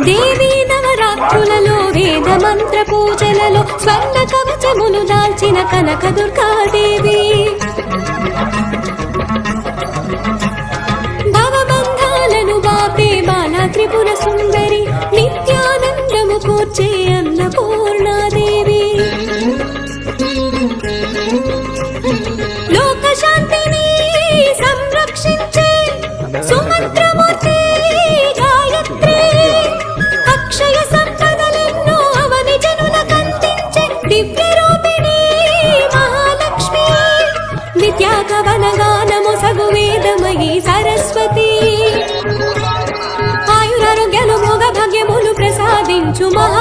దేవీ నవరాత్రులలో వేద మంత్ర పూజలలో స్వర్ణ కవచములు దాల్చిన కనక దుర్గాదేవి భవబంధాలను బాపే బాలా త్రిపుర సుందరి నిత్యానందము కూర్చే అన్నపూర్ణాదేవి లోక శాంతిని సంరక్షించే సుమంత్రమూర్తి గాయత్రి అక్షయ సంపదలెన్నో అవని జనులకందించే దివ్య రూపిణి మహాలక్ష్మి విద్యాకవన గానము సగు వేదమయీ సరస్వతి ఆయురారోగ్యాలు భోగ భాగ్యములు ప్రసాదించు మహా